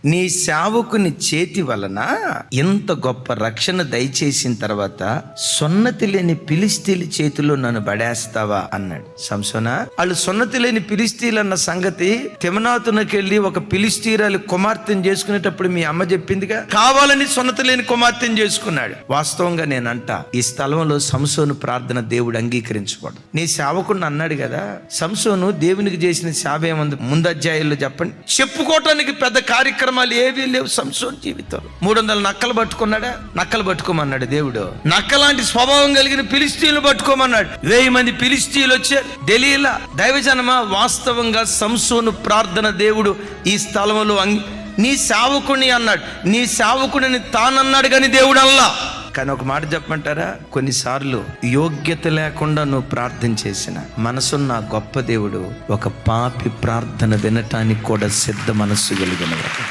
నీ సేవకుని చేతి వలన ఎంత గొప్ప రక్షణ దయచేసిన తర్వాత సున్నతి లేని ఫిలిష్తీయుల చేతిలో నన్ను పడేస్తావా అన్నాడు. సంసోనా, వాళ్ళు సున్నతి లేని ఫిలిష్తీయులు అన్న సంగతి తిమ్నాతునకి వెళ్ళి ఒక ఫిలిష్తీయురాలు కుమార్తెను చేసుకునేటప్పుడు మీ అమ్మ చెప్పిందిగా, కావాలని సున్నతి లేని కుమార్తెను చేసుకున్నాడు. వాస్తవంగా నేనంట, ఈ స్థలంలో సంసోను ప్రార్థన దేవుడు అంగీకరించకూడదు. నీ సేవకుడిని అన్నాడు కదా, సంసోను దేవునికి చేసిన సేవ ఏముంది ముందు అధ్యాయంలో చెప్పండి. చెప్పుకోవటానికి పెద్ద కార్యక్రమాలు ఏవీ లేవు సంసోను జీవితం. 300 నక్కలు పట్టుకున్నాడా? నక్కలు పట్టుకోమన్నాడు దేవుడు. నక్కలాంటి స్వభావం కలిగిన ఫిలిష్తీయులు పట్టుకోమన్నాడు. 1000 మంది ఫిలిష్తీయులు వచ్చారు. దెలీలా దైవజనమా, వాస్తవంగా సంసోను ప్రార్థన దేవుడు ఈ స్థలంలో నీ సేవకుని అన్నాడు. నీ సేవకుడిని తానన్నాడు కానీ దేవుడు అల్లా. కానీ ఒక మాట చెప్పమంటారా, కొన్నిసార్లు యోగ్యత లేకుండా నువ్వు ప్రార్థన చేసిన మనసున్న గొప్ప దేవుడు ఒక పాపి ప్రార్థన వినటానికి కూడా సిద్ధ మనస్సు కలిగినవాడు.